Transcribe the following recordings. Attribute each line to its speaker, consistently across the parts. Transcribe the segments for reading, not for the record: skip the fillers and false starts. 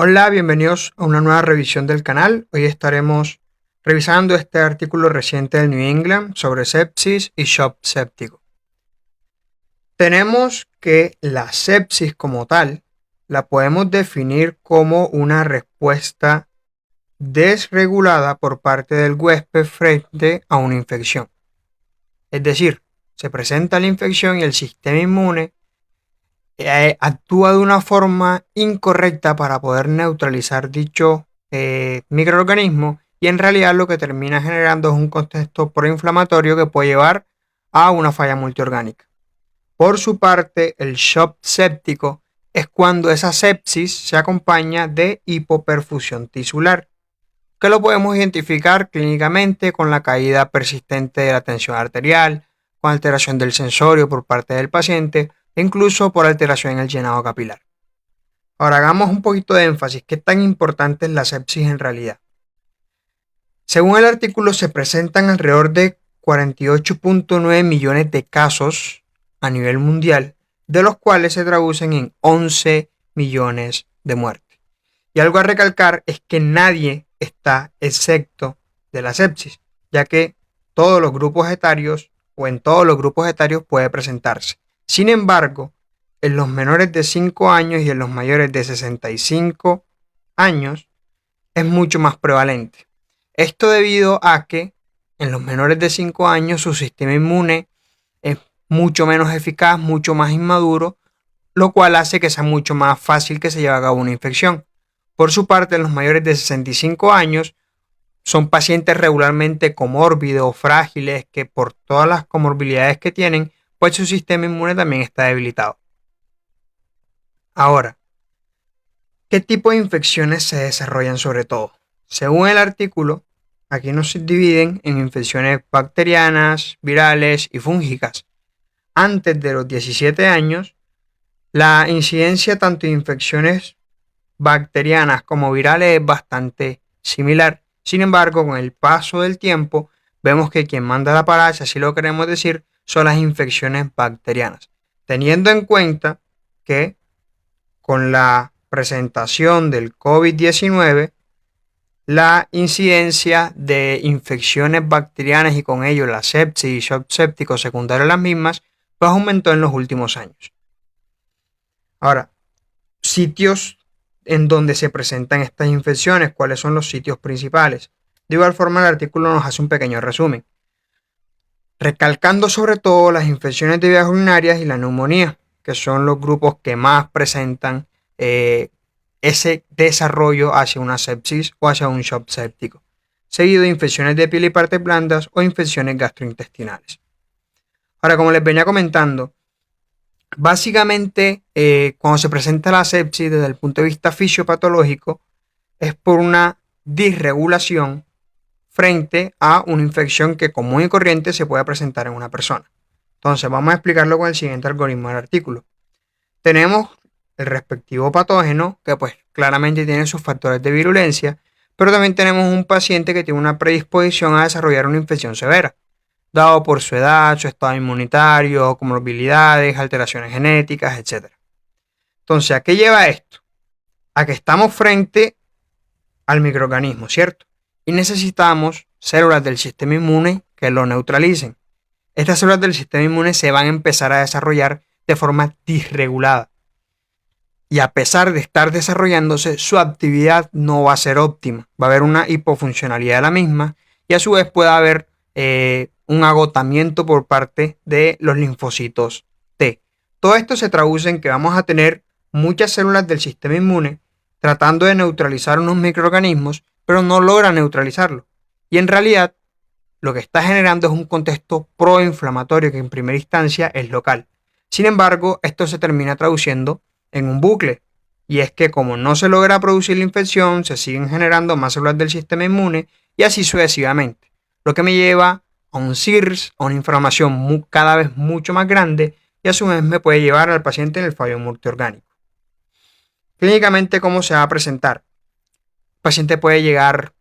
Speaker 1: Hola, bienvenidos a una nueva revisión del canal. Hoy estaremos revisando este artículo reciente del New England sobre sepsis y shock séptico. Tenemos que la sepsis como tal la podemos definir como una respuesta desregulada por parte del huésped frente a una infección. Es decir, se presenta la infección y el sistema inmune actúa de una forma incorrecta para poder neutralizar dicho microorganismo, y en realidad lo que termina generando es un contexto proinflamatorio que puede llevar a una falla multiorgánica. Por su parte, el shock séptico es cuando esa sepsis se acompaña de hipoperfusión tisular, que lo podemos identificar clínicamente con la caída persistente de la tensión arterial, con alteración del sensorio por parte del paciente e incluso por alteración en el llenado capilar. Ahora hagamos un poquito de énfasis. ¿Qué tan importante es la sepsis en realidad? Según el artículo, se presentan alrededor de 48.9 millones de casos a nivel mundial, de los cuales se traducen en 11 millones de muertes. Y algo a recalcar es que nadie está excepto de la sepsis, ya que todos los grupos etarios o en todos los grupos etarios puede presentarse. Sin embargo, en los menores de 5 años y en los mayores de 65 años es mucho más prevalente. Esto debido a que en los menores de 5 años su sistema inmune es mucho menos eficaz, mucho más inmaduro, lo cual hace que sea mucho más fácil que se lleve a cabo una infección. Por su parte, en los mayores de 65 años son pacientes regularmente comórbidos o frágiles que por todas las comorbilidades que tienen, pues su sistema inmune también está debilitado. Ahora, ¿qué tipo de infecciones se desarrollan sobre todo? Según el artículo, aquí nos dividen en infecciones bacterianas, virales y fúngicas. Antes de los 17 años, la incidencia tanto de infecciones bacterianas como virales es bastante similar. Sin embargo, con el paso del tiempo, vemos que quien manda la parada, si así lo queremos decir, son las infecciones bacterianas. Teniendo en cuenta que con la presentación del COVID-19, la incidencia de infecciones bacterianas y con ello la sepsis y shock séptico secundario a las mismas, pues aumentó en los últimos años. Ahora, sitios en donde se presentan estas infecciones, ¿cuáles son los sitios principales? De igual forma, el artículo nos hace un pequeño resumen, recalcando sobre todo las infecciones de vías urinarias y la neumonía, que son los grupos que más presentan ese desarrollo hacia una sepsis o hacia un shock séptico, seguido de infecciones de piel y partes blandas o infecciones gastrointestinales. Ahora, como les venía comentando, básicamente cuando se presenta la sepsis desde el punto de vista fisiopatológico es por una disregulación frente a una infección que común y corriente se puede presentar en una persona. Entonces vamos a explicarlo con el siguiente algoritmo del artículo. Tenemos el respectivo patógeno que pues claramente tiene sus factores de virulencia, pero también tenemos un paciente que tiene una predisposición a desarrollar una infección severa, dado por su edad, su estado inmunitario, comorbilidades, alteraciones genéticas, etc. Entonces, ¿a qué lleva esto? A que estamos frente al microorganismo, ¿cierto? Y necesitamos células del sistema inmune que lo neutralicen. Estas células del sistema inmune se van a empezar a desarrollar de forma disregulada. Y a pesar de estar desarrollándose, su actividad no va a ser óptima. Va a haber una hipofuncionalidad de la misma y a su vez puede haber un agotamiento por parte de los linfocitos T. Todo esto se traduce en que vamos a tener muchas células del sistema inmune tratando de neutralizar unos microorganismos, pero no logra neutralizarlo. Y en realidad, lo que está generando es un contexto proinflamatorio que en primera instancia es local. Sin embargo, esto se termina traduciendo en un bucle. Y es que como no se logra producir la infección, se siguen generando más células del sistema inmune y así sucesivamente. Lo que me lleva a un CIRS, a una inflamación cada vez mucho más grande y a su vez me puede llevar al paciente en el fallo multiorgánico. Clínicamente, ¿cómo se va a presentar? El paciente puede llegar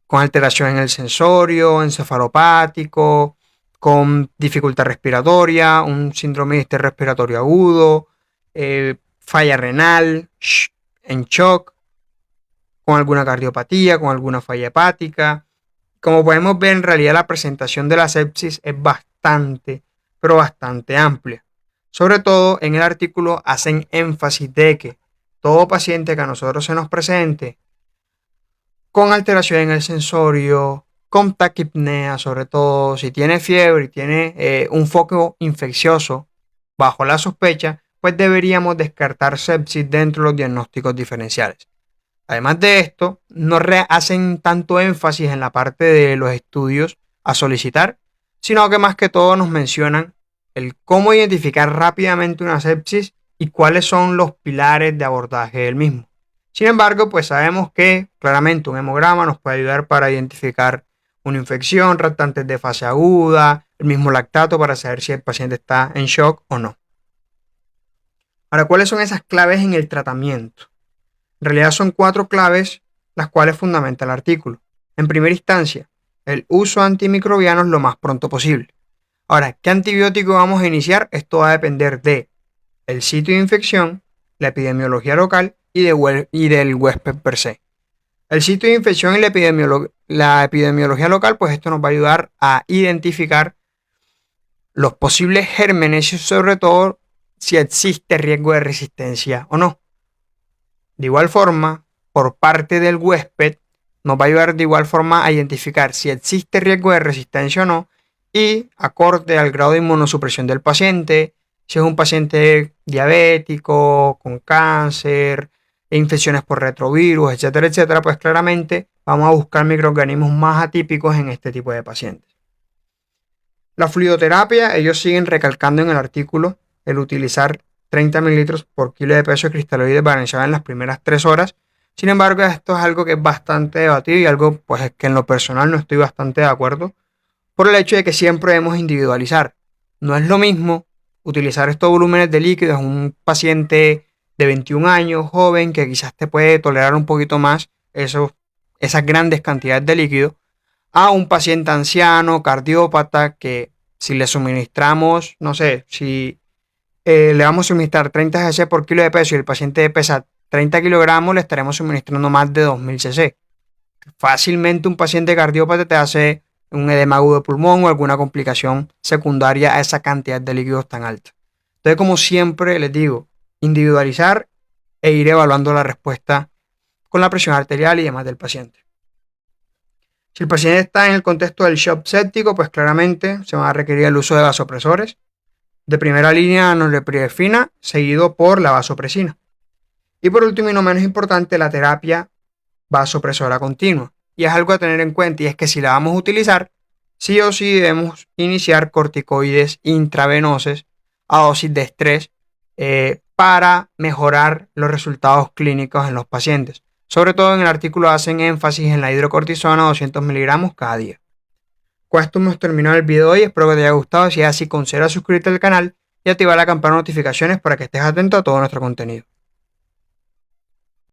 Speaker 1: con alteración en el sensorio, encefalopático, con dificultad respiratoria, un síndrome de estrés respiratorio agudo, falla renal, en shock, con alguna cardiopatía, con alguna falla hepática. Como podemos ver, en realidad la presentación de la sepsis es bastante, pero bastante amplia. Sobre todo en el artículo hacen énfasis de que todo paciente que a nosotros se nos presente con alteración en el sensorio, con taquipnea, sobre todo si tiene fiebre y tiene un foco infeccioso bajo la sospecha, pues deberíamos descartar sepsis dentro de los diagnósticos diferenciales. Además de esto, no hacen tanto énfasis en la parte de los estudios a solicitar, sino que más que todo nos mencionan el cómo identificar rápidamente una sepsis y cuáles son los pilares de abordaje del mismo. Sin embargo, pues sabemos que claramente un hemograma nos puede ayudar para identificar una infección, reactantes de fase aguda, el mismo lactato para saber si el paciente está en shock o no. Ahora, ¿cuáles son esas claves en el tratamiento? En realidad son 4 claves las cuales fundamenta el artículo. En primera instancia, el uso antimicrobiano lo más pronto posible. Ahora, ¿qué antibiótico vamos a iniciar? Esto va a depender de el sitio de infección, la epidemiología local y del huésped per se. El sitio de infección y la epidemiología local, pues esto nos va a ayudar a identificar los posibles gérmenes y sobre todo si existe riesgo de resistencia o no. De igual forma, por parte del huésped, nos va a ayudar de igual forma a identificar si existe riesgo de resistencia o no y acorde al grado de inmunosupresión del paciente, si es un paciente diabético, con cáncer, infecciones por retrovirus, etcétera, etcétera, pues claramente vamos a buscar microorganismos más atípicos en este tipo de pacientes. La fluidoterapia, ellos siguen recalcando en el artículo el utilizar 30 mililitros por kilo de peso de cristaloides balanceados en las primeras 3 horas. Sin embargo, esto es algo que es bastante debatido y algo pues es que en lo personal no estoy bastante de acuerdo por el hecho de que siempre debemos individualizar. No es lo mismo utilizar estos volúmenes de líquidos en un paciente de 21 años, joven, que quizás te puede tolerar un poquito más esas grandes cantidades de líquido, a un paciente anciano, cardiópata, que si le suministramos, no sé, si le vamos a suministrar 30 cc por kilo de peso y el paciente pesa 30 kilogramos, le estaremos suministrando más de 2000 cc. Fácilmente un paciente cardiópata te hace un edema agudo de pulmón o alguna complicación secundaria a esa cantidad de líquidos tan alta. Entonces, como siempre les digo, individualizar e ir evaluando la respuesta con la presión arterial y demás del paciente. Si el paciente está en el contexto del shock séptico, pues claramente se va a requerir el uso de vasopresores. De primera línea, norepinefrina, seguido por la vasopresina. Y por último y no menos importante, la terapia vasopresora continua. Y es algo a tener en cuenta, y es que si la vamos a utilizar, sí o sí debemos iniciar corticoides intravenosos a dosis de estrés para mejorar los resultados clínicos en los pacientes. Sobre todo en el artículo hacen énfasis en la hidrocortisona 200 miligramos cada día. Con esto hemos terminado el video de hoy, espero que te haya gustado. Si es así, considera suscribirte al canal y activar la campana de notificaciones para que estés atento a todo nuestro contenido.